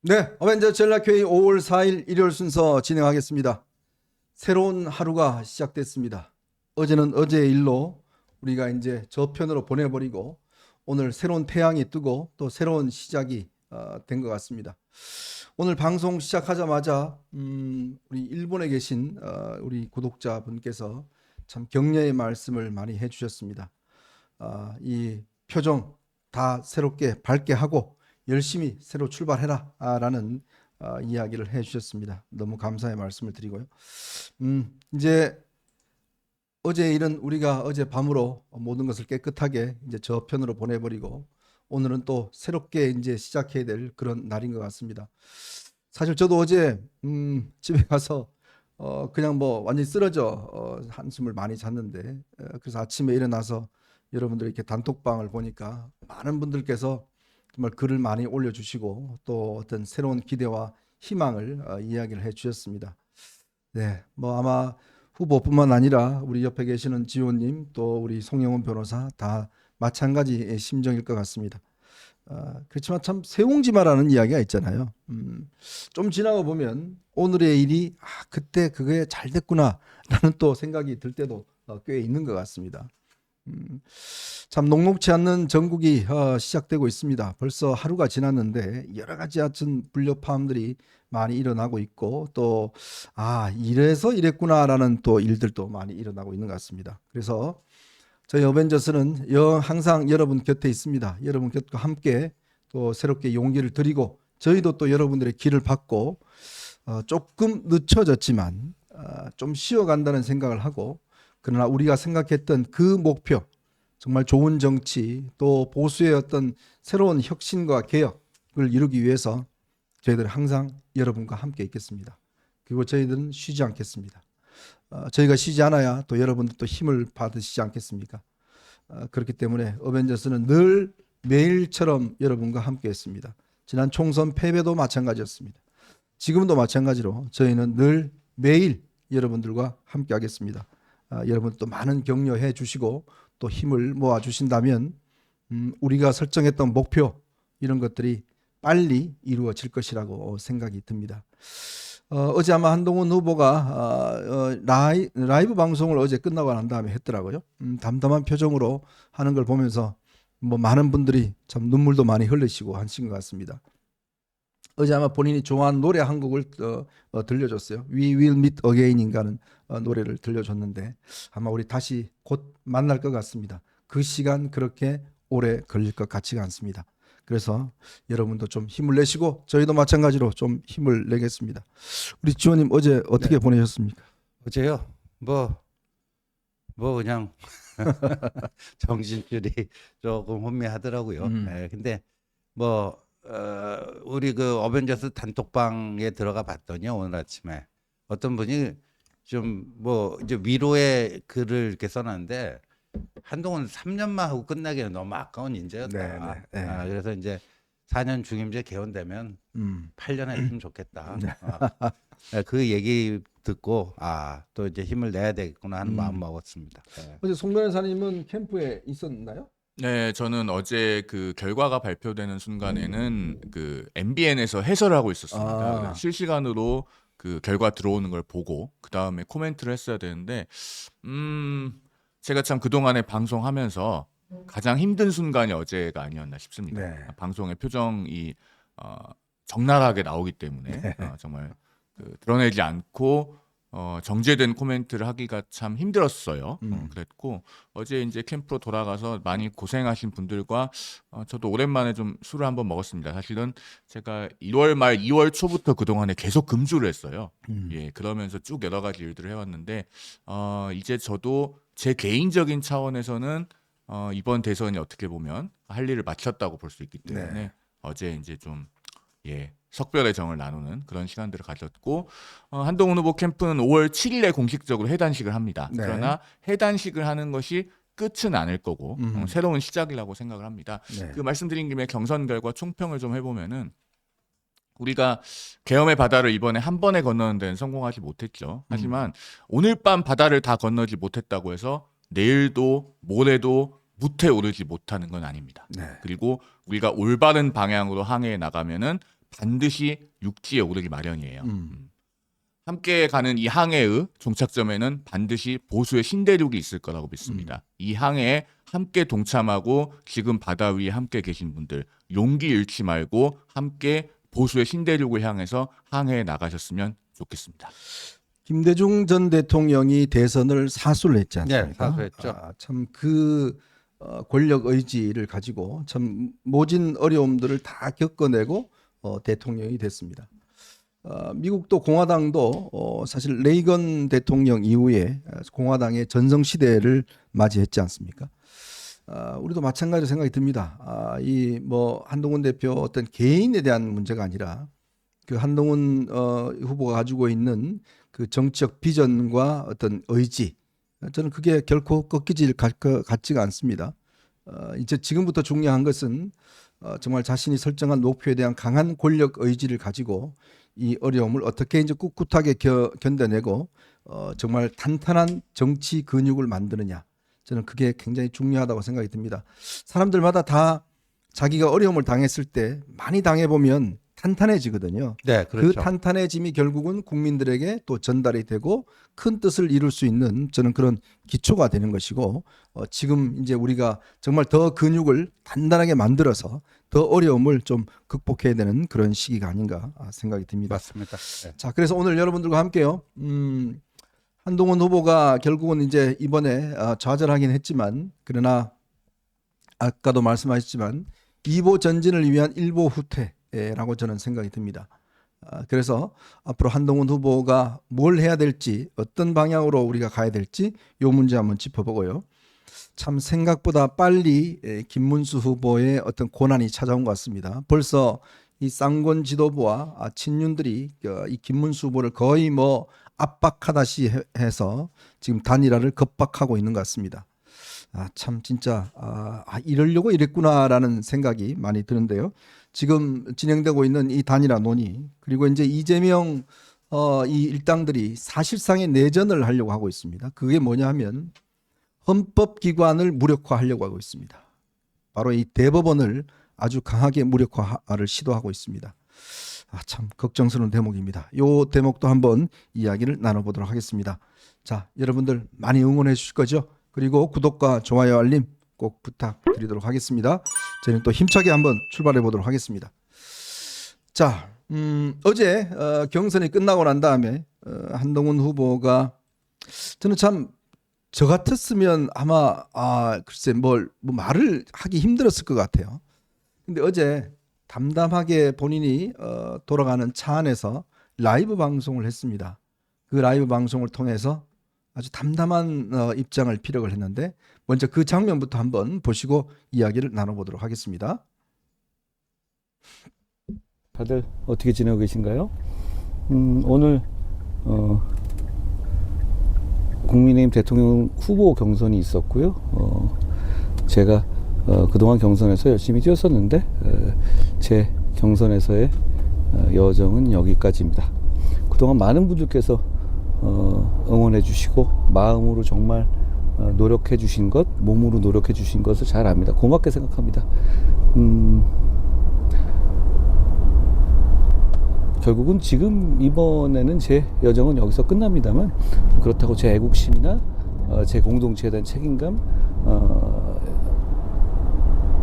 네, 어벤져스 전략회의 5월 4일 일요일 순서 진행하겠습니다. 새로운 하루가 시작됐습니다. 어제는 어제의 일로 우리가 이제 저편으로 보내버리고 오늘 새로운 태양이 뜨고 또 새로운 시작이 된 것 같습니다. 오늘 방송 시작하자마자 우리 일본에 계신 우리 구독자분께서 참 격려의 말씀을 많이 해주셨습니다. 이 표정 다 새롭게 밝게 하고 열심히 새로 출발해라 라는 이야기를 해주셨습니다. 너무 감사의 말씀을 드리고요. 이제 어제 일은 우리가 어제 밤으로 모든 것을 깨끗하게 이제 저편으로 보내버리고 오늘은 또 새롭게 이제 시작해야 될 그런 날인 것 같습니다. 사실 저도 어제 집에 가서 그냥 뭐 완전히 쓰러져 한숨을 많이 잤는데 그래서 아침에 일어나서 여러분들 이렇게 단톡방을 보니까 많은 분들께서 정말 글을 많이 올려주시고 또 어떤 새로운 기대와 희망을 이야기를 해주셨습니다. 네, 뭐 아마 후보뿐만 아니라 우리 옆에 계시는 지호님 또 우리 송영훈 변호사 다 마찬가지의 심정일 것 같습니다. 그렇지만 참 세옹지마라는 이야기가 있잖아요. 좀 지나고 보면 오늘의 일이 그때 그게 잘 됐구나라는 또 생각이 들 때도 꽤 있는 것 같습니다. 참 녹록치 않는 전국이 시작되고 있습니다. 벌써 하루가 지났는데 여러 가지 하여튼 불협화음들이 많이 일어나고 있고 또 이래서 이랬구나라는 또 일들도 많이 일어나고 있는 것 같습니다. 그래서 저희 어벤져스는 항상 여러분 곁에 있습니다. 여러분 곁과 함께 또 새롭게 용기를 드리고 저희도 또 여러분들의 길을 받고 조금 늦춰졌지만 좀 쉬어간다는 생각을 하고 그러나 우리가 생각했던 그 목표 정말 좋은 정치 또 보수의 어떤 새로운 혁신과 개혁을 이루기 위해서 저희들 항상 여러분과 함께 있겠습니다. 그리고 저희들은 쉬지 않겠습니다. 저희가 쉬지 않아야 또 여러분들도 힘을 받으시지 않겠습니까? 그렇기 때문에 어벤져스는 늘 매일처럼 여러분과 함께 했습니다. 지난 총선 패배도 마찬가지였습니다. 지금도 마찬가지로 저희는 늘 매일 여러분들과 함께 하겠습니다. 여러분 또 많은 격려해 주시고 또 힘을 모아 주신다면 우리가 설정했던 목표 이런 것들이 빨리 이루어질 것이라고 생각이 듭니다. 어제 아마 한동훈 후보가 라이브 방송을 어제 끝나고 난 다음에 했더라고요. 담담한 표정으로 하는 걸 보면서 뭐 많은 분들이 참 눈물도 많이 흘리시고 하신 것 같습니다. 어제 아마 본인이 좋아하는 노래 한 곡을 들려줬어요. We Will Meet Again인가는 노래를 들려줬는데 아마 우리 다시 곧 만날 것 같습니다. 그 시간 그렇게 오래 걸릴 것 같지가 않습니다. 그래서 여러분도 좀 힘을 내시고 저희도 마찬가지로 좀 힘을 내겠습니다. 우리 지호님 어제 어떻게 보내셨습니까? 어제요? 그냥 정신줄이 조금 혼미하더라고요. 네, 근데 우리 그 어벤져스 단톡방에 들어가 봤더니요, 오늘 아침에 어떤 분이 좀 이제 위로의 글을 이렇게 써놨는데 한동훈 3년만 하고 끝나기는 너무 아까운 인재였다. 네. 그래서 이제 4년 중임제 개헌되면 8년 했으면 좋겠다. 그 얘기 듣고 또 이제 힘을 내야 되겠구나 하는 마음 먹었습니다. 네. 어제 송 변호사님은 캠프에 있었나요? 네, 저는 어제 그 결과가 발표되는 순간에는 그 MBN에서 해설을 하고 있었습니다. 그래서 실시간으로 그 결과 들어오는 걸 보고 그 다음에 코멘트를 했어야 되는데, 제가 참 그동안에 방송하면서 가장 힘든 순간이 어제가 아니었나 싶습니다. 네. 방송의 표정이 적나라하게 나오기 때문에 정말 드러내지 않고 정제된 코멘트를 하기가 참 힘들었어요. 그랬고 어제 이제 캠프로 돌아가서 많이 고생하신 분들과 저도 오랜만에 좀 술을 한번 먹었습니다. 사실은 제가 1월 말 2월 초부터 그동안에 계속 금주를 했어요. 예, 그러면서 쭉 여러 가지 일들을 해왔는데 이제 저도 제 개인적인 차원에서는 이번 대선이 어떻게 보면 할 일을 마쳤다고 볼 수 있기 때문에 어제 이제 좀 석별의 정을 나누는 그런 시간들을 가졌고 한동훈 후보 캠프는 5월 7일에 공식적으로 해단식을 합니다. 네. 그러나 해단식을 하는 것이 끝은 아닐 거고 새로운 시작이라고 생각을 합니다. 네. 그 말씀드린 김에 경선 결과 총평을 좀 해보면은 우리가 계엄의 바다를 이번에 한 번에 건너는 데는 성공하지 못했죠. 하지만 오늘 밤 바다를 다 건너지 못했다고 해서 내일도 모레도 무태 오르지 못하는 건 아닙니다. 네. 그리고 우리가 올바른 방향으로 항해해 나가면은 반드시 육지에 오르기 마련이에요. 함께 가는 이 항해의 종착점에는 반드시 보수의 신대륙이 있을 거라고 믿습니다. 이 항해에 함께 동참하고 지금 바다 위에 함께 계신 분들 용기 잃지 말고 함께 보수의 신대륙을 향해서 항해에 나가셨으면 좋겠습니다. 김대중 전 대통령이 대선을 사수를 했지 않습니까? 네, 사수했죠. 참 그 권력 의지를 가지고 참 모진 어려움들을 다 겪어내고 대통령이 됐습니다. 미국도 공화당도 사실 레이건 대통령 이후에 공화당의 전성시대를 맞이했지 않습니까? 우리도 마찬가지로 생각이 듭니다. 이 뭐 한동훈 대표 어떤 개인에 대한 문제가 아니라 그 한동훈 후보가 가지고 있는 그 정치적 비전과 어떤 의지, 저는 그게 결코 꺾이질 같지가 않습니다. 이제 지금부터 중요한 것은 정말 자신이 설정한 목표에 대한 강한 권력 의지를 가지고 이 어려움을 어떻게 이제 꿋꿋하게 견뎌내고 정말 탄탄한 정치 근육을 만드느냐. 저는 그게 굉장히 중요하다고 생각이 듭니다. 사람들마다 다 자기가 어려움을 당했을 때 많이 당해보면 탄탄해지거든요. 네, 그 그렇죠. 탄탄해짐이 결국은 국민들에게 또 전달이 되고 큰 뜻을 이룰 수 있는 저는 그런 기초가 되는 것이고 지금 이제 우리가 정말 더 근육을 단단하게 만들어서 더 어려움을 좀 극복해야 되는 그런 시기가 아닌가 생각이 듭니다. 맞습니다. 네. 자, 그래서 오늘 여러분들과 함께요. 한동훈 후보가 결국은 이제 이번에 좌절하긴 했지만 그러나 아까도 말씀하셨지만 이보 전진을 위한 일보 후퇴라고 저는 생각이 듭니다. 그래서 앞으로 한동훈 후보가 뭘 해야 될지 어떤 방향으로 우리가 가야 될지 이 문제 한번 짚어보고요. 참 생각보다 빨리 김문수 후보의 어떤 고난이 찾아온 것 같습니다. 벌써 이 쌍권 지도부와 친윤들이 이 김문수 후보를 거의 뭐 압박하다시 해서 지금 단일화를 겁박하고 있는 것 같습니다. 참 진짜 이러려고 이랬구나라는 생각이 많이 드는데요. 지금 진행되고 있는 이 단일화 논의 그리고 이제 이재명 이 일당들이 사실상의 내전을 하려고 하고 있습니다. 그게 뭐냐 하면 헌법기관을 무력화하려고 하고 있습니다. 바로 이 대법원을 아주 강하게 무력화를 시도하고 있습니다. 참 걱정스러운 대목입니다. 이 대목도 한번 이야기를 나눠보도록 하겠습니다. 자, 여러분들 많이 응원해 주실 거죠? 그리고 구독과 좋아요 알림 꼭 부탁드리도록 하겠습니다. 저희는 또 힘차게 한번 출발해 보도록 하겠습니다. 자, 어제 경선이 끝나고 난 다음에 한동훈 후보가 저는 참 저 같았으면 아마 글쎄 뭐 말을 하기 힘들었을 것 같아요. 근데 어제 담담하게 본인이 돌아가는 차 안에서 라이브 방송을 했습니다. 그 라이브 방송을 통해서 아주 담담한 입장을 피력을 했는데 먼저 그 장면부터 한번 보시고 이야기를 나눠보도록 하겠습니다. 다들 어떻게 지내고 계신가요? 오늘 국민의힘 대통령 후보 경선이 있었고요. 제가 그동안 경선에서 열심히 뛰었었는데 제 경선에서의 여정은 여기까지입니다. 그동안 많은 분들께서 응원해 주시고 마음으로 정말 노력해 주신 것, 몸으로 노력해 주신 것을 잘 압니다. 고맙게 생각합니다. 결국은 지금 이번에는 제 여정은 여기서 끝납니다만 그렇다고 제 애국심이나 제 공동체에 대한 책임감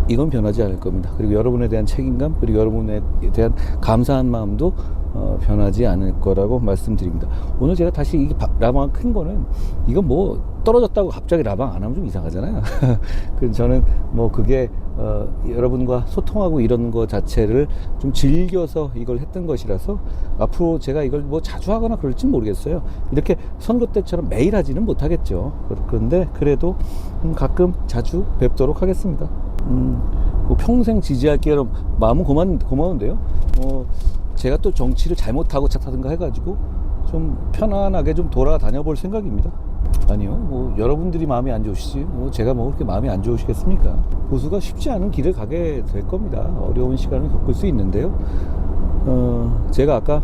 이건 변하지 않을 겁니다. 그리고 여러분에 대한 책임감 그리고 여러분에 대한 감사한 마음도 변하지 않을 거라고 말씀드립니다. 오늘 제가 다시 이게 라방 큰 거는 이건 뭐 떨어졌다고 갑자기 라방 안 하면 좀 이상하잖아요. 그래서 저는 뭐 그게 여러분과 소통하고 이런 거 자체를 좀 즐겨서 이걸 했던 것이라서 앞으로 제가 이걸 뭐 자주 하거나 그럴지 모르겠어요. 이렇게 선거 때처럼 매일 하지는 못하겠죠. 그런데 그래도 가끔 자주 뵙도록 하겠습니다. 뭐 평생 지지할게요. 마음은 고마운데요. 제가 또 정치를 잘못하고 찾다든가 해가지고 좀 편안하게 좀 돌아다녀 볼 생각입니다. 아니요, 뭐 여러분들이 마음이 안 좋으시지 뭐 제가 뭐 그렇게 마음이 안 좋으시겠습니까? 보수가 쉽지 않은 길을 가게 될 겁니다. 어려운 시간을 겪을 수 있는데요. 제가 아까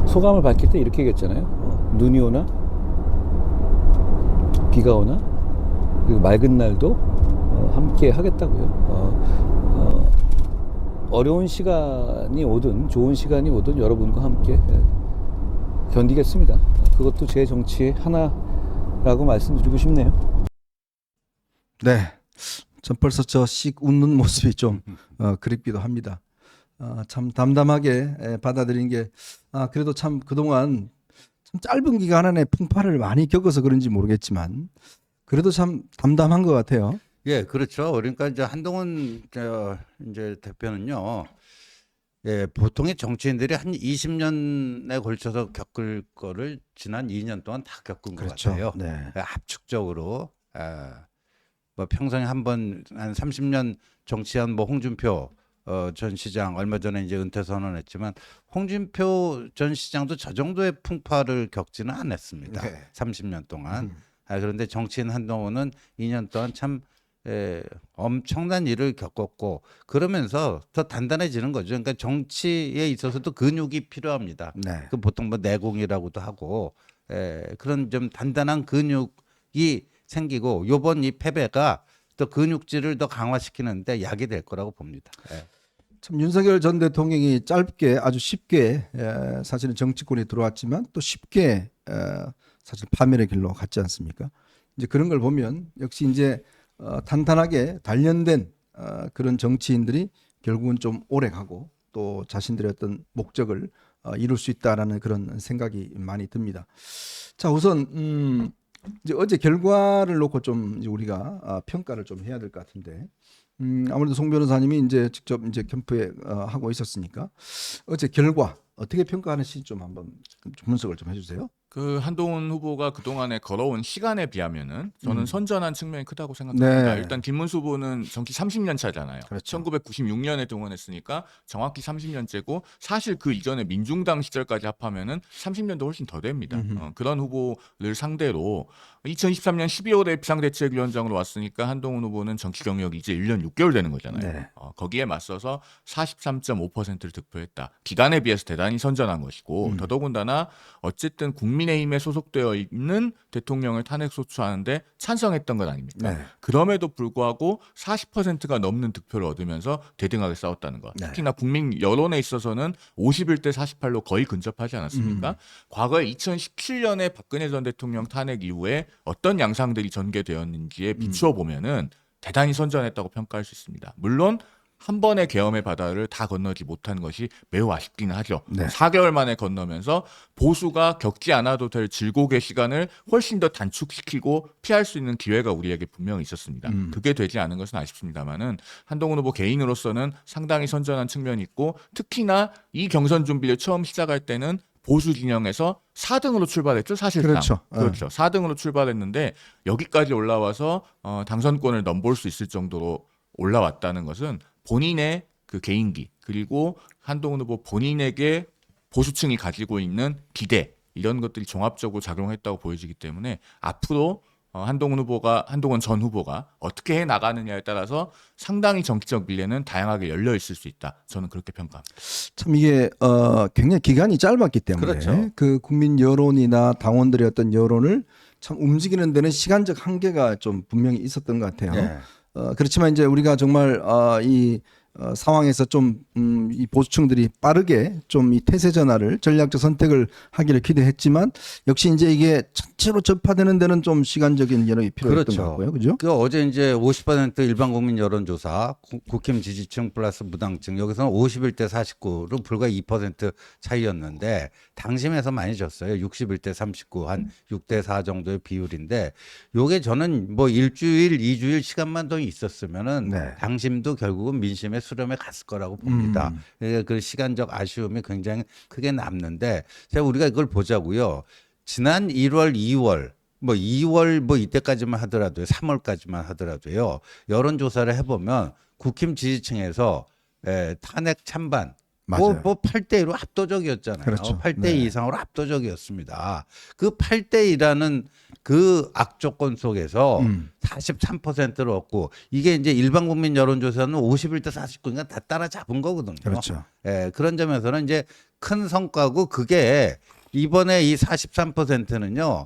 소감을 밝힐 때 이렇게 얘기했잖아요. 눈이 오나 비가 오나 그리고 맑은 날도 함께 하겠다고요. 어려운 시간이 오든 좋은 시간이 오든 여러분과 함께 견디겠습니다. 그것도 제 정치의 하나라고 말씀드리고 싶네요. 네. 전 벌써 저 씩 웃는 모습이 좀 그립기도 합니다. 참 담담하게 받아들인 게 그래도 참 그동안 참 짧은 기간 안에 풍파를 많이 겪어서 그런지 모르겠지만 그래도 참 담담한 것 같아요. 예, 그렇죠. 그러니까 이제 한동훈 이제 대표는요. 예, 보통의 정치인들이 한 20년에 걸쳐서 겪을 거를 지난 2년 동안 다 겪은 것 같아요. 네. 압축적으로 뭐 평생에 한 번 한 30년 정치한 뭐 홍준표 전 시장 얼마 전에 이제 은퇴 선언했지만 홍준표 전 시장도 저 정도의 풍파를 겪지는 않았습니다. 네. 30년 동안. 그런데 정치인 한동훈은 2년 동안 참 엄청난 일을 겪었고 그러면서 더 단단해지는 거죠. 그러니까 정치에 있어서도 근육이 필요합니다. 네. 그 보통 뭐 내공이라고도 하고 그런 좀 단단한 근육이 생기고 요번 이 패배가 또 근육질을 더 강화시키는데 약이 될 거라고 봅니다. 참 윤석열 전 대통령이 짧게 아주 쉽게 사실은 정치권에 들어왔지만 또 쉽게 사실 파멸의 길로 갔지 않습니까? 이제 그런 걸 보면 역시 이제 탄탄하게 단련된 그런 정치인들이 결국은 좀 오래 가고 또 자신들의 어떤 목적을 이룰 수 있다라는 그런 생각이 많이 듭니다. 자, 우선 이제 어제 결과를 놓고 좀 이제 우리가 평가를 좀 해야 될 것 같은데 아무래도 송 변호사님이 이제 직접 이제 캠프에 하고 있었으니까 어제 결과 어떻게 평가하는지 좀 한번 분석을 좀 해주세요. 그 한동훈 후보가 그동안에 걸어온 시간에 비하면은 저는 선전한 측면이 크다고 생각합니다. 네. 일단 김문수 후보는 정치 30년 차잖아요. 그렇죠. 1996년에 동원했으니까 정확히 30년째고 사실 그 이전에 민중당 시절까지 합하면은 30년도 훨씬 더 됩니다. 그런 후보를 상대로 2023년 12월에 비상대책위원장으로 왔으니까 한동훈 후보는 정치 경력이 이제 1년 6개월 되는 거잖아요. 네. 거기에 맞서서 43.5%를 득표했다. 기간에 비해서 대단히 선전한 것이고 더더군다나 어쨌든 국민의힘에 소속되어 있는 대통령을 탄핵 소추하는데 찬성했던 건 아닙니까? 네. 그럼에도 불구하고 40%가 넘는 득표를 얻으면서 대등하게 싸웠다는 것. 네. 특히나 국민 여론에 있어서는 51대 48로 거의 근접하지 않았습니까? 과거에 2017년에 박근혜 전 대통령 탄핵 이후에 어떤 양상들이 전개되었는지에 비추어 보면은 대단히 선전했다고 평가할 수 있습니다. 물론 한 번의 계엄의 바다를 다 건너지 못한 것이 매우 아쉽기는 하죠. 네. 4개월 만에 건너면서 보수가 겪지 않아도 될 질곡의 시간을 훨씬 더 단축시키고 피할 수 있는 기회가 우리에게 분명히 있었습니다. 그게 되지 않은 것은 아쉽습니다만은 한동훈 후보 개인으로서는 상당히 선전한 측면이 있고 특히나 이 경선 준비를 처음 시작할 때는 보수 진영에서 4등으로 출발했죠, 사실상. 그렇죠. 그렇죠. 4등으로 출발했는데 여기까지 올라와서 당선권을 넘볼 수 있을 정도로 올라왔다는 것은 본인의 그 개인기 그리고 한동훈 후보 본인에게 보수층이 가지고 있는 기대 이런 것들이 종합적으로 작용했다고 보여지기 때문에 앞으로 한동훈 전 후보가 어떻게 해 나가느냐에 따라서 상당히 정치적 미래는 다양하게 열려 있을 수 있다. 저는 그렇게 평가합니다. 참 이게 굉장히 기간이 짧았기 때문에 그렇죠. 그 국민 여론이나 당원들의 어떤 여론을 참 움직이는 데는 시간적 한계가 좀 분명히 있었던 것 같아요. 네. 그렇지만 이제 우리가 정말 이 상황에서 좀 이 보수층들이 빠르게 좀 이 태세 전환을 전략적 선택을 하기를 기대했지만 역시 이제 이게 전체로 전파되는 데는 좀 시간적인 여력이 필요했던 그렇죠. 것 같고요, 그죠? 그 어제 이제 50% 일반 국민 여론조사 국힘 지지층 플러스 무당층 여기서는 51대 49로 불과 2% 차이였는데 당심에서 많이 졌어요. 61대 39 한 6대 4 정도의 비율인데 요게 저는 뭐 일주일 2주일 시간만 더 있었으면은 네. 당심도 결국은 민심의 수렴에 갔을 거라고 봅니다. 그 시간적 아쉬움이 굉장히 크게 남는데 제가 우리가 이걸 보자고요. 지난 1월, 2월 뭐 2월 뭐 이때까지만 하더라도요. 3월까지만 하더라도요. 여론조사를 해보면 국힘 지지층에서 탄핵 찬반 맞아요. 뭐 8대 1로 압도적이었잖아요. 그렇죠. 8대 네. 2 이상으로 압도적이었습니다. 그 8대 2라는 그 악조건 속에서 43%를 얻고 이게 이제 일반 국민 여론조사는 51대 49니까 다 따라잡은 거거든요. 그렇죠. 그런 점에서는 이제 큰 성과고 그게 이번에 이 43%는요.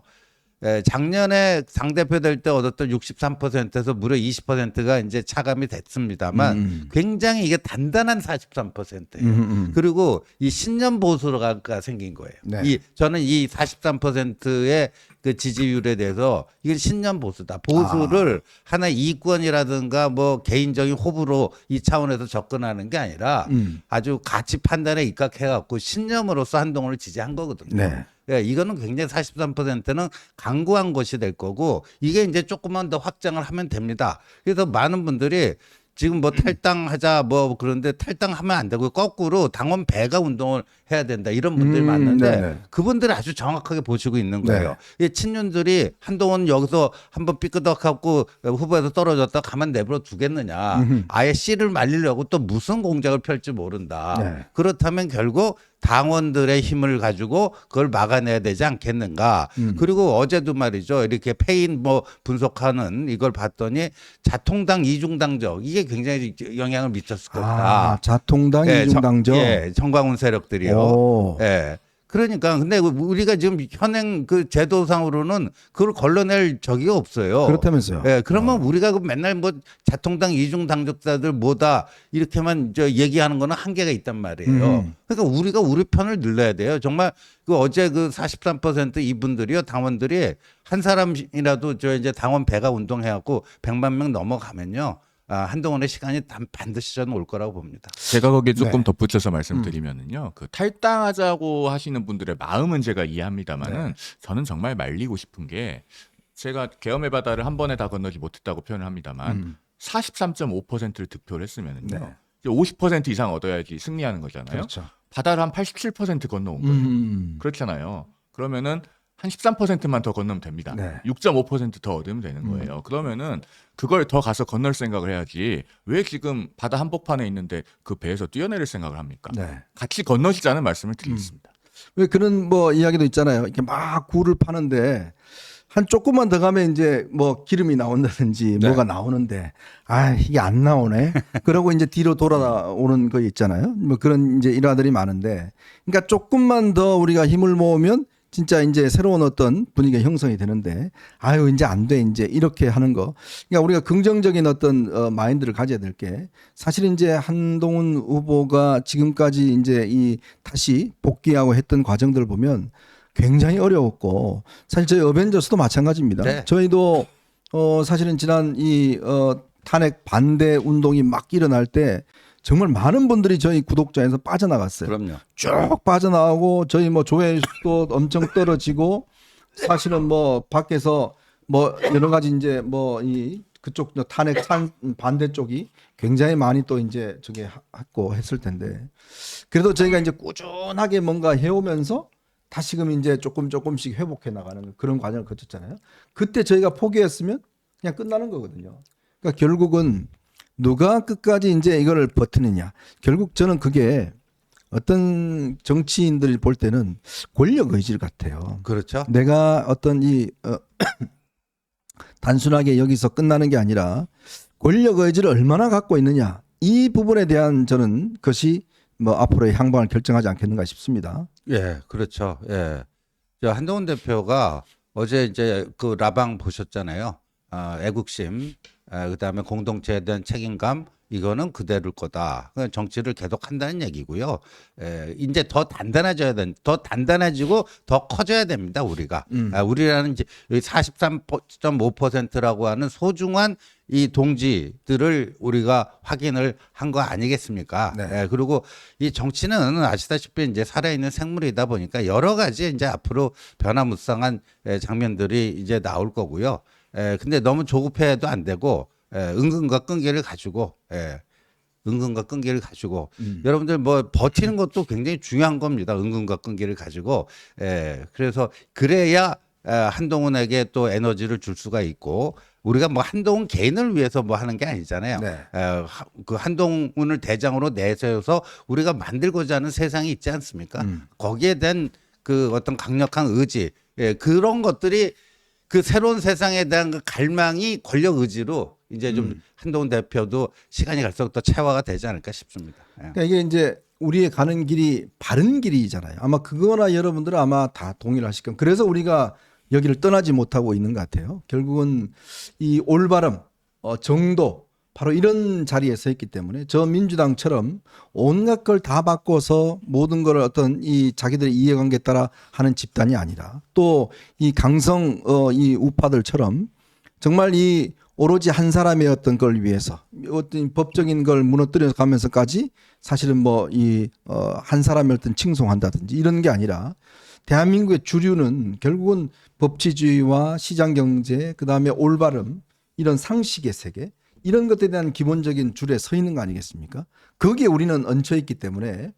작년에 당대표 될 때 얻었던 63%에서 무려 20%가 이제 차감이 됐습니다만 굉장히 이게 단단한 43%예요. 그리고 이 신년 보수가 생긴 거예요. 네. 저는 이 43%의 그 지지율에 대해서 이건 신년 보수다. 보수를 하나의 이권이라든가 뭐 개인적인 호불호 이 차원에서 접근하는 게 아니라 아주 가치 판단에 입각해갖고 신념으로서 한동훈을 지지한 거거든요. 네. 예, 이거는 굉장히 43%는 강구한 것이 될 거고 이게 이제 조금만 더 확장을 하면 됩니다. 그래서 많은 분들이 지금 뭐 탈당하자 뭐 그런데 탈당하면 안 되고 거꾸로 당원 배가 운동을 해야 된다 이런 분들이 많은데 네네. 그분들은 아주 정확하게 보시고 있는 네. 거예요. 이 친윤들이 한동훈 여기서 한번 삐끄덕하고 후보에서 떨어졌다 가만 내버려 두겠느냐. 아예 씨를 말리려고 또 무슨 공작을 펼지 모른다. 네. 그렇다면 결국 당원들의 힘을 가지고 그걸 막아내야 되지 않겠는가. 그리고 어제도 말이죠. 이렇게 페인 뭐 분석하는 이걸 봤더니 자통당 이중당적 이게 굉장히 영향을 미쳤을 거다. 자통당 예, 이중당적. 정광훈 세력들이요. 오. 예. 그러니까 근데 우리가 지금 현행 그 제도상으로는 그걸 걸러낼 적이 없어요. 그렇다면서요. 예, 그러면 우리가 그 맨날 뭐 자통당 이중 당적자들 뭐다 이렇게만 얘기하는 거는 한계가 있단 말이에요. 그러니까 우리가 우리 편을 늘려야 돼요. 정말 그 어제 그 43% 이분들이요 당원들이 한 사람이라도 저 이제 당원 배가 운동해갖고 100만 명 넘어가면요. 한동훈의 시간이 반드시 저는 올 거라고 봅니다. 제가 거기에 조금 네. 덧붙여서 말씀드리면은요, 그 탈당하자고 하시는 분들의 마음은 제가 이해합니다만은 네. 저는 정말 말리고 싶은 게 제가 계엄의 바다를 한 번에 다 건너지 못했다고 표현을 합니다만 43.5%를 득표를 했으면은요, 네. 이제 50% 이상 얻어야지 승리하는 거잖아요. 그렇죠. 바다를 한 87% 건너온 거예요. 그렇잖아요. 그러면은 한 13%만 더 건너면 됩니다. 네. 6.5%더 얻으면 되는 거예요. 그러면은 그걸 더 가서 건널 생각을 해야지 왜 지금 바다 한복판에 있는데 그 배에서 뛰어내릴 생각을 합니까? 네. 같이 건너시자는 말씀을 드리겠습니다. 왜 그런 뭐 이야기도 있잖아요. 이렇게 막 굴을 파는데 한 조금만 더 가면 이제 뭐 기름이 나온다든지 네. 뭐가 나오는데 이게 안 나오네. 그러고 이제 뒤로 돌아오는 거 있잖아요. 뭐 그런 이제 일화들이 많은데 그러니까 조금만 더 우리가 힘을 모으면 진짜 이제 새로운 어떤 분위기가 형성이 되는데 이제 안 돼 이제 이렇게 하는 거. 그러니까 우리가 긍정적인 어떤 마인드를 가져야 될 게 사실 이제 한동훈 후보가 지금까지 이제 이 다시 복귀하고 했던 과정들을 보면 굉장히 어려웠고 사실 저희 어벤져스도 마찬가지입니다. 네. 저희도 사실은 지난 탄핵 반대 운동이 막 일어날 때 정말 많은 분들이 저희 구독자에서 빠져나갔어요. 그럼요. 쭉 빠져나오고 저희 뭐 조회수도 엄청 떨어지고 사실은 뭐 밖에서 뭐 여러 가지 이제 뭐 이 그쪽 탄핵 반대 쪽이 굉장히 많이 또 이제 저게 했고 했을 텐데 그래도 저희가 이제 꾸준하게 뭔가 해오면서 다시금 이제 조금씩 회복해 나가는 그런 과정을 거쳤잖아요. 그때 저희가 포기했으면 그냥 끝나는 거거든요. 그러니까 결국은 누가 끝까지 이제 이걸 버티느냐. 결국 저는 그게 어떤 정치인들이 볼 때는 권력 의질 같아요. 그렇죠. 내가 어떤 단순하게 여기서 끝나는 게 아니라 권력 의지를 얼마나 갖고 있느냐. 이 부분에 대한 저는 것이 뭐 앞으로의 향방을 결정하지 않겠는가 싶습니다. 예, 그렇죠. 예. 저 한동훈 대표가 어제 이제 그 라방 보셨잖아요. 애국심, 그다음에 공동체에 대한 책임감 이거는 그대로일 거다. 그냥 정치를 계속 한다는 얘기고요. 이제 더 단단해지고 더 커져야 됩니다. 우리가. 우리라는 이제 43.5%라고 하는 소중한 이 동지들을 우리가 확인을 한 거 아니겠습니까? 네. 그리고 이 정치는 아시다시피 이제 살아있는 생물이다 보니까 여러 가지 이제 앞으로 변화무쌍한 장면들이 이제 나올 거고요. 근데 너무 조급해도 안 되고 은근과 끈기를 가지고 여러분들 뭐 버티는 것도 굉장히 중요한 겁니다. 은근과 끈기를 가지고 그래서 그래야 한동훈에게 또 에너지를 줄 수가 있고 우리가 뭐 한동훈 개인을 위해서 뭐 하는 게 아니잖아요. 네. 그 한동훈을 대장으로 내세워서 우리가 만들고자 하는 세상이 있지 않습니까? 거기에 대한 그 어떤 강력한 의지 그런 것들이 그 새로운 세상에 대한 그 갈망이 권력 의지로 이제 좀 한동훈 대표도 시간이 갈수록 더 체화가 되지 않을까 싶습니다. 그러니까 이게 이제 우리의 가는 길이 바른 길이잖아요. 아마 그거나 여러분들은 아마 다 동의를 하실 겁니다. 그래서 우리가 여기를 떠나지 못하고 있는 것 같아요. 결국은 이 올바름, 정도 바로 이런 자리에 서 있기 때문에 저 민주당처럼 온갖 걸 다 바꿔서 모든 걸 어떤 이 자기들의 이해관계에 따라 하는 집단이 아니라 또 이 강성 이 우파들처럼 정말 이 오로지 한 사람의 어떤 걸 위해서 어떤 법적인 걸 무너뜨려 가면서까지 사실은 뭐 이 한 사람의 어떤 칭송한다든지 이런 게 아니라 대한민국의 주류는 결국은 법치주의와 시장 경제 그다음에 올바름 이런 상식의 세계 이런 것들에 대한 기본적인 줄에 서 있는 거 아니겠습니까? 거기에 우리는 얹혀 있기 때문에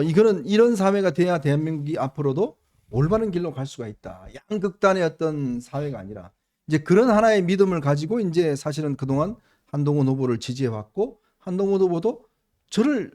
이거는 이런 사회가 돼야 대한민국이 앞으로도 올바른 길로 갈 수가 있다. 양극단의 어떤 사회가 아니라 이제 그런 하나의 믿음을 가지고 이제 사실은 그동안 한동훈 후보를 지지해 왔고 한동훈 후보도 저를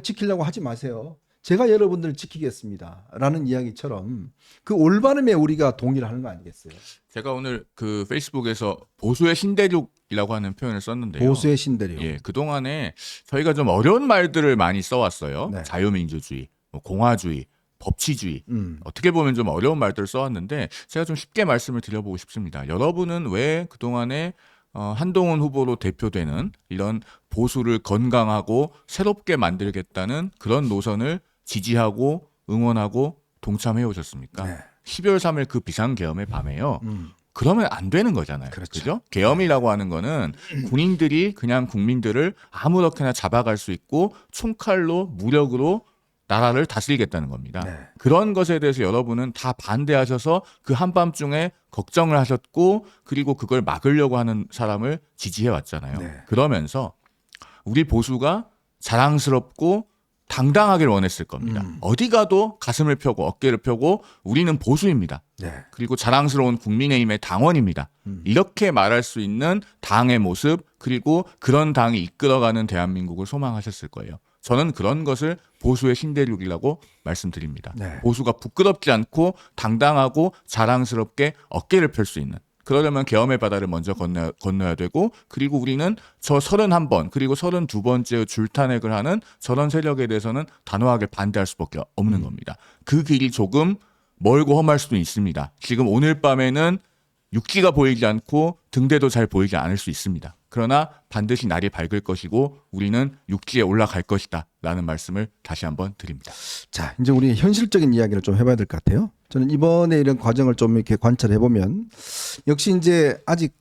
지키려고 하지 마세요. 제가 여러분들을 지키겠습니다라는 이야기처럼 그 올바름에 우리가 동의를 하는 거 아니겠어요? 제가 오늘 그 페이스북에서 보수의 신대륙이라고 하는 표현을 썼는데요. 보수의 신대륙. 예, 그동안에 저희가 좀 어려운 말들을 많이 써왔어요. 네. 자유민주주의, 뭐 공화주의, 법치주의. 어떻게 보면 좀 어려운 말들을 써왔는데 제가 좀 쉽게 말씀을 드려보고 싶습니다. 여러분은 왜 그동안에 한동훈 후보로 대표되는 이런 보수를 건강하고 새롭게 만들겠다는 그런 노선을 지지하고 응원하고 동참해 오셨습니까? 네. 12월 3일 그 비상계엄의 밤에요. 그러면 안 되는 거잖아요. 그렇죠. 그죠? 계엄이라고 하는 거는 군인들이 그냥 국민들을 아무렇게나 잡아갈 수 있고 총칼로 무력으로 나라를 다스리겠다는 겁니다. 네. 그런 것에 대해서 여러분은 다 반대하셔서 그 한밤중에 걱정을 하셨고 그리고 그걸 막으려고 하는 사람을 지지해 왔잖아요. 네. 그러면서 우리 보수가 자랑스럽고 당당하길 원했을 겁니다. 어디 가도 가슴을 펴고 어깨를 펴고 우리는 보수입니다. 네. 그리고 자랑스러운 국민의힘의 당원입니다. 이렇게 말할 수 있는 당의 모습 그리고 그런 당이 이끌어가는 대한민국을 소망하셨을 거예요. 저는 그런 것을 보수의 신대륙이라고 말씀드립니다. 네. 보수가 부끄럽지 않고 당당하고 자랑스럽게 어깨를 펼 수 있는 그러려면 계엄의 바다를 먼저 건너야 되고 그리고 우리는 저 31번 그리고 32번째 줄탄핵을 하는 저런 세력에 대해서는 단호하게 반대할 수밖에 없는 겁니다. 그 길이 조금 멀고 험할 수도 있습니다. 지금 오늘 밤에는 육지가 보이지 않고 등대도 잘 보이지 않을 수 있습니다. 그러나 반드시 날이 밝을 것이고 우리는 육지에 올라갈 것이다 라는 말씀을 다시 한번 드립니다. 자, 이제 우리 현실적인 이야기를 좀 해봐야 될 것 같아요. 저는 이번에 이런 과정을 좀 이렇게 관찰해 보면 역시 이제 아직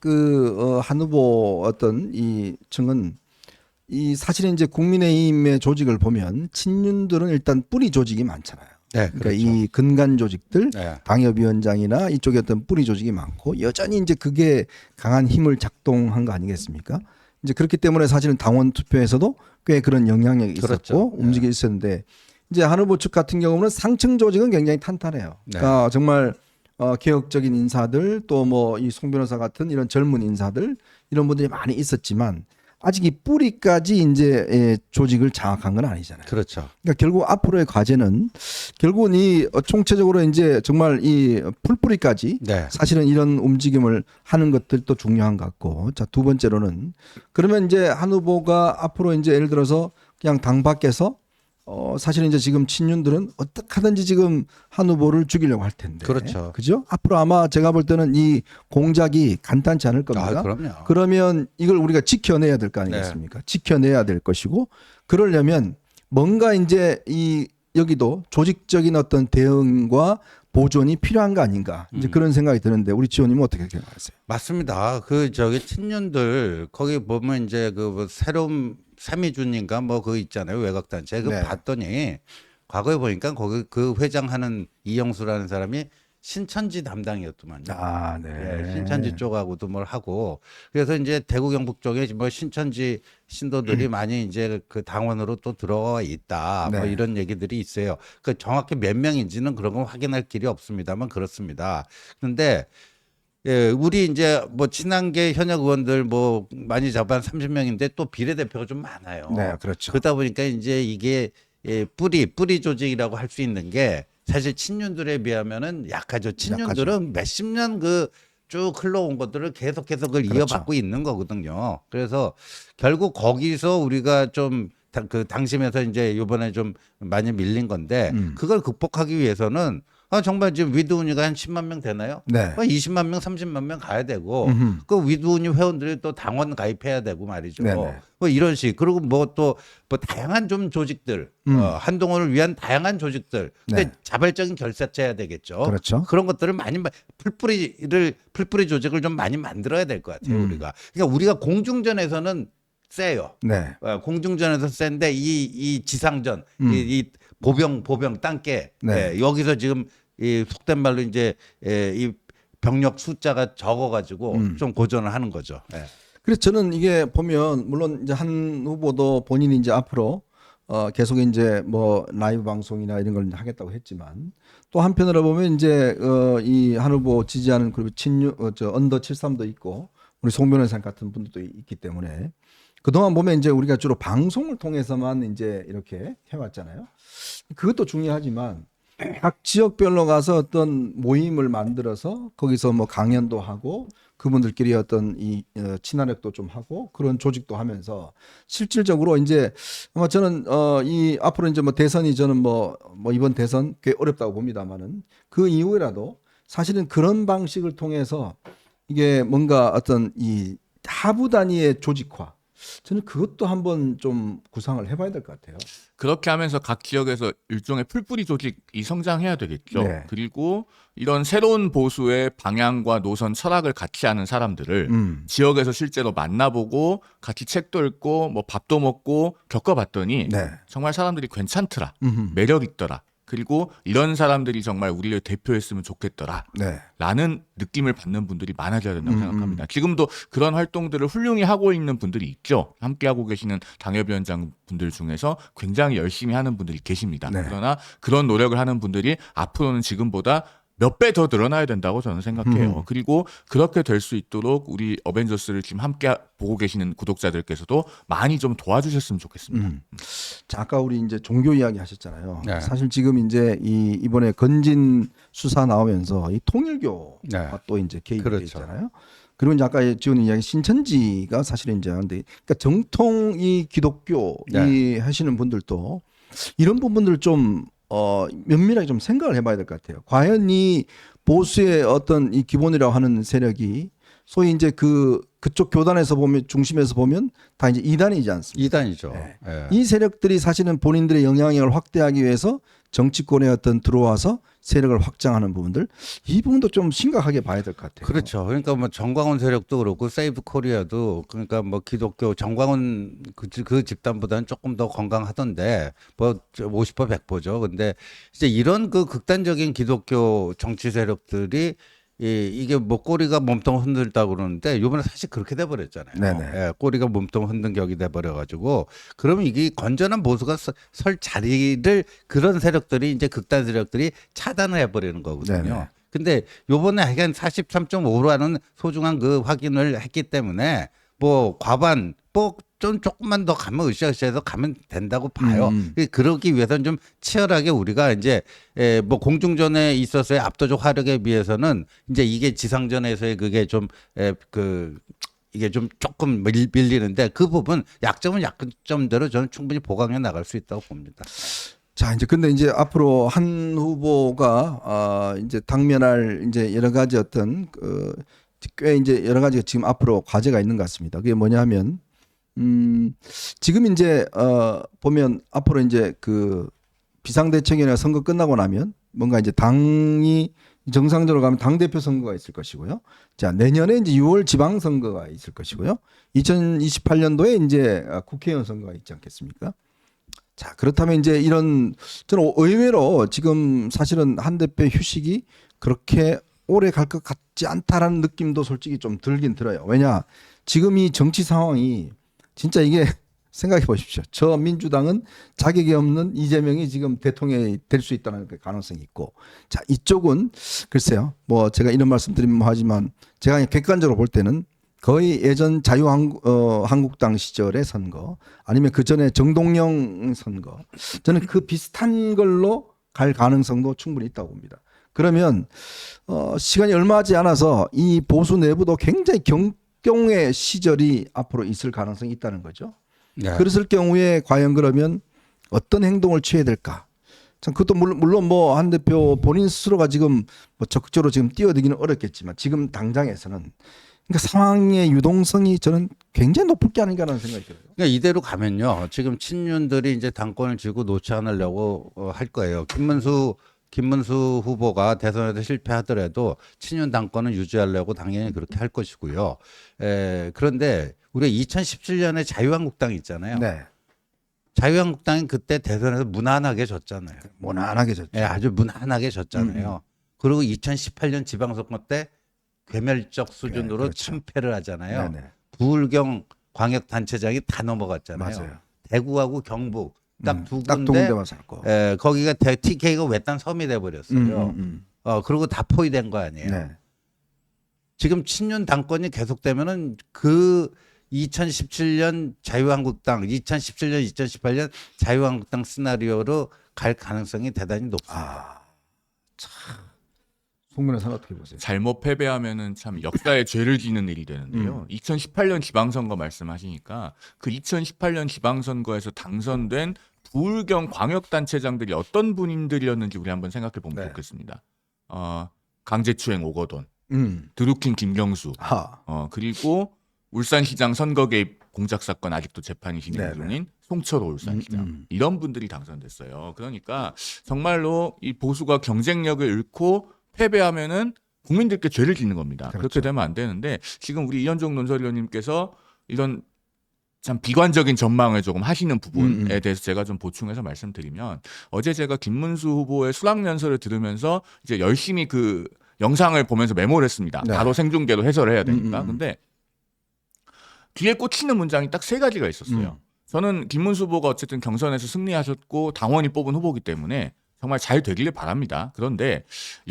한 후보 어떤 이 층은 이 사실은 이제 국민의힘의 조직을 보면 친윤들은 일단 뿌리 조직이 많잖아요. 네, 그러니까 그렇죠. 이 근간 조직들, 네. 당협위원장이나 이쪽에 어떤 뿌리 조직이 많고 여전히 이제 그게 강한 힘을 작동한 거 아니겠습니까? 이제 그렇기 때문에 사실은 당원 투표에서도 꽤 그런 영향력이 있었고 그렇죠. 움직이 있었는데 이제 한 후보 측 같은 경우는 상층 조직은 굉장히 탄탄해요. 네. 그러니까 정말 개혁적인 인사들 또 뭐 이 송 변호사 같은 이런 젊은 인사들 이런 분들이 많이 있었지만 아직 이 뿌리까지 이제 조직을 장악한 건 아니잖아요. 그렇죠. 그러니까 결국 앞으로의 과제는 결국은 이 총체적으로 이제 정말 이 풀뿌리까지 네. 사실은 이런 움직임을 하는 것들도 중요한 것 같고 자, 두 번째로는 그러면 이제 한 후보가 앞으로 이제 예를 들어서 그냥 당 밖에서 사실은 이제 지금 친윤들은 어떻게 하든지 지금 한 후보를 죽이려고 할 텐데. 그렇죠. 그죠? 앞으로 아마 제가 볼 때는 이 공작이 간단치 않을 겁니다. 아, 그럼요. 그러면 이걸 우리가 지켜내야 될 거 아니겠습니까? 지켜내야 될 것이고 그러려면 뭔가 이제 이 여기도 조직적인 어떤 대응과 보존이 필요한 거 아닌가 이제 그런 생각이 드는데 우리 지원님은 어떻게 생각하세요? 맞습니다. 친윤들 거기 보면 이제 그 새로운 세미준인가 뭐 그거 있잖아요. 외곽단체. 네. 봤더니 과거에 보니까 거기 그 회장하는 이영수라는 사람이 신천지 담당이었더만요. 아, 네. 예, 신천지 쪽하고도 뭘 하고 그래서 이제 대구 경북 쪽에 뭐 신천지 신도들이 많이 이제 그 당원으로 또 들어와 있다. 뭐 네. 이런 얘기들이 있어요. 그 정확히 몇 명인지는 그런 건 확인할 길이 없습니다만 그렇습니다. 그런데 예, 우리 이제 뭐 친한계 현역 의원들 뭐 많이 잡아 한 30명인데 또 비례대표가 좀 많아요. 네, 그렇죠. 그러다 보니까 이제 이게 뿌리 조직이라고 할 수 있는 게 사실 친윤들에 비하면은 약하죠. 친윤들은 몇십 년 그 쭉 흘러온 것들을 계속해서 그걸 그렇죠. 이어받고 있는 거거든요. 그래서 결국 거기서 우리가 좀 그 당심에서 이제 이번에 좀 많이 밀린 건데 그걸 극복하기 위해서는 정말 지금 위드우니가 한 10만 명 되나요? 네. 20만 명, 30만 명 가야 되고 음흠. 그 위드우니 회원들이 또 당원 가입해야 되고 말이죠. 네네. 뭐 이런 식 그리고 뭐 또 뭐 다양한 좀 조직들 한동훈을 위한 다양한 조직들 근데 네. 자발적인 결사체해야 되겠죠. 그렇죠. 그런 것들을 많이 풀뿌리 조직을 좀 많이 만들어야 될 것 같아요. 우리가 그러니까 우리가 공중전에서는 세요. 네. 공중전에서 센데 이 지상전 이 보병 땅개 네. 여기서 지금 이 속된 말로 이제 이 병력 숫자가 적어가지고 좀 고전을 하는 거죠. 예. 그래서 저는 이게 보면 물론 이제 한 후보도 본인이 이제 앞으로 계속 이제 뭐 라이브 방송이나 이런 걸 하겠다고 했지만 또 한편으로 보면 이제 이 한 후보 지지하는 그리고 저 언더 73도 있고 우리 송 변호사 같은 분들도 있기 때문에 그동안 보면 이제 우리가 주로 방송을 통해서만 이제 이렇게 해왔잖아요. 그것도 중요하지만 각 지역별로 가서 어떤 모임을 만들어서 거기서 뭐 강연도 하고 그분들끼리 어떤 이 친화력도 좀 하고 그런 조직도 하면서 실질적으로 이제 아마 저는 이 앞으로 이제 뭐 대선이 저는 뭐 이번 대선 꽤 어렵다고 봅니다만은 그 이후에라도 사실은 그런 방식을 통해서 이게 뭔가 어떤 이 하부 단위의 조직화 저는 그것도 한번 좀 구상을 해봐야 될 것 같아요. 그렇게 하면서 각 지역에서 일종의 풀뿌리 조직이 성장해야 되겠죠. 네. 그리고 이런 새로운 보수의 방향과 노선 철학을 같이 하는 사람들을 음. 지역에서 실제로 만나보고 같이 책도 읽고 뭐 밥도 먹고 겪어봤더니 네. 정말 사람들이 괜찮더라. 음흠. 매력 있더라. 그리고 이런 사람들이 정말 우리를 대표했으면 좋겠더라. 네. 라는 느낌을 받는 분들이 많아져야 된다고 생각합니다. 지금도 그런 활동들을 훌륭히 하고 있는 분들이 있죠. 함께하고 계시는 당협위원장 분들 중에서 굉장히 열심히 하는 분들이 계십니다. 네. 그러나 그런 노력을 하는 분들이 앞으로는 지금보다 몇 배 더 늘어나야 된다고 저는 생각해요. 그리고 그렇게 될 수 있도록 우리 어벤져스를 지금 함께 보고 계시는 구독자들께서도 많이 좀 도와주셨으면 좋겠습니다. 자, 아까 우리 이제 종교 이야기 하셨잖아요. 네. 사실 지금 이제 이번에 건진 수사 나오면서 이 통일교가 네. 또 이제 개입이 그렇죠. 돼 있잖아요. 그리고 이제 아까 지은 이야기 신천지가 사실은 이제 근데 그러니까 정통 이 기독교 이 하시는 분들도 이런 부분들 좀 면밀하게 좀 생각을 해봐야 될 것 같아요. 과연 이 보수의 어떤 이 기본이라고 하는 세력이 소위 이제 그쪽 교단에서 보면 중심에서 보면 다 이제 이단이지 않습니까? 2단이죠. 네. 이 세력들이 사실은 본인들의 영향력을 확대하기 위해서 정치권에 어떤 들어와서 세력을 확장하는 부분들 이 부분도 좀 심각하게 봐야 될 것 같아요. 그렇죠. 그러니까 뭐 정광훈 세력도 그렇고 세이브 코리아도 그러니까 뭐 기독교 정광훈 그 집단보다는 조금 더 건강하던데 뭐 50% 100%죠. 근데 이제 이런 그 극단적인 기독교 정치 세력들이 이게 뭐 꼬리가 몸통 흔들다 그러는데 이번에 사실 그렇게 돼버렸잖아요. 네네. 예, 꼬리가 몸통 흔든 격이 돼버려가지고 그러면 이게 건전한 보수가 설 자리를 그런 세력들이 이제 극단 세력들이 차단을 해버리는 거거든요. 네네. 근데 요번에 하여간 43.5라는 소중한 그 확인을 했기 때문에 뭐 과반 뭐 좀 조금만 더 가면 으쌰으쌰해서 가면 된다고 봐요. 그러기 위해서는 좀 치열하게 우리가 이제 뭐 공중전에 있어서의 압도적 화력에 비해서는 이제 이게 지상전에서의 그게 좀 이게 좀 조금 밀리는데 그 부분 약점은 약점대로 저는 충분히 보강해 나갈 수 있다고 봅니다. 자, 이제 근데 이제 앞으로 한 후보가 이제 당면할 이제 여러 가지 어떤 꽤 이제 여러 가지가 지금 앞으로 과제가 있는 것 같습니다. 그게 뭐냐면 지금 이제 보면 앞으로 이제 그 비상대책위원회 선거 끝나고 나면 뭔가 이제 당이 정상적으로 가면 당대표 선거가 있을 것이고요. 자, 내년에 이제 6월 지방선거가 있을 것이고요. 2028년도에 이제 국회의원 선거가 있지 않겠습니까? 자, 그렇다면 이제 이런 저는 의외로 지금 사실은 한 대표 휴식이 그렇게 오래 갈 것 같지 않다라는 느낌도 솔직히 좀 들긴 들어요. 왜냐? 지금 이 정치 상황이 진짜 이게 생각해 보십시오. 저 민주당은 자격이 없는 이재명이 지금 대통령이 될 수 있다는 가능성이 있고, 자, 이쪽은 글쎄요. 뭐 제가 이런 말씀드리면 하지만 제가 객관적으로 볼 때는 거의 예전 자유한국당 시절의 선거 아니면 그 전에 정동영 선거 저는 그 비슷한 걸로 갈 가능성도 충분히 있다고 봅니다. 그러면 시간이 얼마 하지 않아서 이 보수 내부도 굉장히 경의 시절이 앞으로 있을 가능성이 있다는 거죠. 네. 그랬을 경우에 과연 그러면 어떤 행동을 취해야 될까? 참 그것도 물론 뭐 한 대표 본인 스스로가 지금 뭐 적극적으로 지금 뛰어들기는 어렵겠지만 지금 당장에서는 그러니까 상황의 유동성이 저는 굉장히 높을 게 아닌가라는 생각이 들어요. 그러니까 이대로 가면요. 지금 친윤들이 이제 당권을 쥐고 놓지 않으려고 할 거예요. 김문수 후보가 대선에서 실패하더라도 친윤 당권은 유지하려고 당연히 그렇게 할 것이고요. 그런데 우리가 2017년에 자유한국당 있잖아요. 네. 자유한국당이 그때 대선에서 무난하게 졌잖아요. 무난하게 졌죠. 아주 무난하게 졌잖아요. 그리고 2018년 지방선거 때 괴멸적 수준으로 그렇죠. 참패를 하잖아요. 네네. 부울경 광역단체장이 다 넘어갔잖아요. 맞아요. 대구하고 경북 딱 두 딱 두 군데, 군데만 살고. 거기가 TK가 외딴 섬이 돼버렸어요. 그리고 다 포위된 거 아니에요. 네. 지금 친윤 당권이 계속되면은 그 2017년 자유한국당, 2017년, 2018년 자유한국당 시나리오로 갈 가능성이 대단히 높습니다. 송문회 생각해 보세요. 잘못 패배하면은 참 역사의 죄를 지는 일이 되는데요. 2018년 지방선거 말씀하시니까 그 2018년 지방선거에서 당선된 부울경 광역단체장들이 어떤 분들이었는지 우리 한번 생각해 보면 네. 좋겠습니다. 강제추행 오거돈, 음. 드루킹 김경수, 하. 그리고 울산시장 선거 개입 공작 사건 아직도 재판이 진행 네네. 중인 송철호 울산시장 이런 분들이 당선됐어요. 그러니까 정말로 이 보수가 경쟁력을 잃고 패배하면은 국민들께 죄를 짓는 겁니다. 그렇죠. 그렇게 되면 안 되는데 지금 우리 이현종 논설위원님께서 이런 참 비관적인 전망을 조금 하시는 부분에 대해서 제가 좀 보충해서 말씀드리면 어제 제가 김문수 후보의 수락연설을 들으면서 이제 열심히 그 영상을 보면서 메모를 했습니다. 네. 바로 생중계로 해설을 해야 되니까. 근데 귀에 꽂히는 문장이 딱 세 가지가 있었어요. 저는 김문수 후보가 어쨌든 경선에서 승리하셨고 당원이 뽑은 후보이기 때문에 정말 잘 되기를 바랍니다. 그런데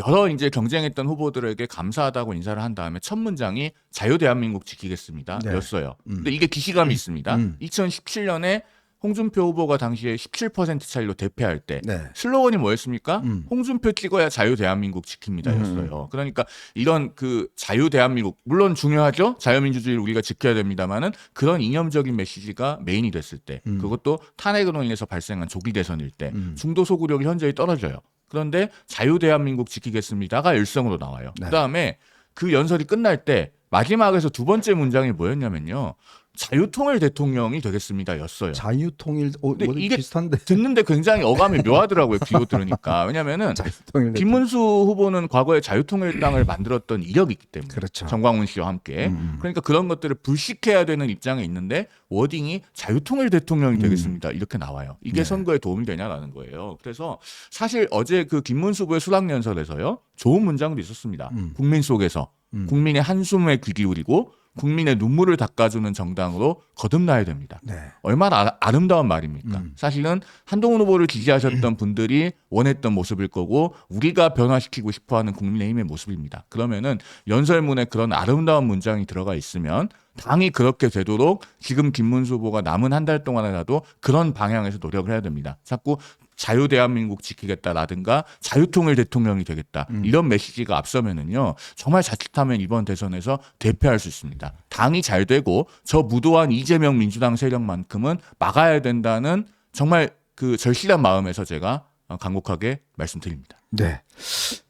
여러 이제 경쟁했던 후보들에게 감사하다고 인사를 한 다음에 첫 문장이 자유대한민국 지키겠습니다. 네. 였어요. 근데 이게 기시감이 있습니다. 2017년에 홍준표 후보가 당시에 17% 차이로 대패할 때 네. 슬로건이 뭐였습니까? 홍준표 찍어야 자유대한민국 지킵니다였어요. 그러니까 이런 그 자유대한민국 물론 중요하죠. 자유민주주의를 우리가 지켜야 됩니다만은 그런 이념적인 메시지가 메인이 됐을 때 그것도 탄핵으로 인해서 발생한 조기 대선일 때 중도 소구력이 현저히 떨어져요. 그런데 자유대한민국 지키겠습니다가 일성으로 나와요. 네. 그다음에 그 연설이 끝날 때 마지막에서 두 번째 문장이 뭐였냐면요. 자유통일 대통령이 되겠습니다였어요. 자유통일 근데 뭐 이게 비슷한데. 듣는데 굉장히 어감이 묘하더라고요. 귀로 들으니까. 왜냐면은 자유통일 김문수 후보는 과거에 자유통일당을 만들었던 이력이 있기 때문에 그렇죠. 정광훈 씨와 함께 그러니까 그런 것들을 불식해야 되는 입장에 있는데 워딩이 자유통일 대통령이 되겠습니다. 이렇게 나와요. 이게 네. 선거에 도움이 되냐라는 거예요. 그래서 사실 어제 그 김문수 후보의 수락연설에서요. 좋은 문장도 있었습니다. 국민 속에서 국민의 한숨에 귀 기울이고 국민의 눈물을 닦아주는 정당으로 거듭나야 됩니다. 네. 얼마나 아름다운 말입니까? 사실은 한동훈 후보를 지지하셨던 분들이 원했던 모습일 거고 우리가 변화시키고 싶어하는 국민의힘의 모습입니다. 그러면은 연설문에 그런 아름다운 문장이 들어가 있으면 당이 그렇게 되도록 지금 김문수 후보가 남은 한 달 동안이라도 그런 방향에서 노력을 해야 됩니다. 자꾸 자유대한민국 지키겠다라든가 자유통일 대통령이 되겠다 이런 메시지가 앞서면은요 정말 자칫하면 이번 대선에서 대패할 수 있습니다. 당이 잘 되고 저 무도한 이재명 민주당 세력만큼은 막아야 된다는 정말 그 절실한 마음에서 제가 간곡하게 말씀드립니다. 네.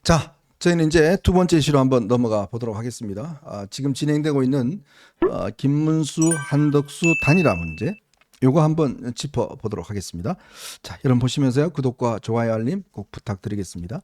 자, 저희는 이제 두 번째 이슈로 한번 넘어가 보도록 하겠습니다. 지금 진행되고 있는 김문수, 한덕수 단일화 문제. 요거 한번 짚어보도록 하겠습니다. 자, 여러분 보시면서요. 구독과 좋아요, 알림 꼭 부탁드리겠습니다.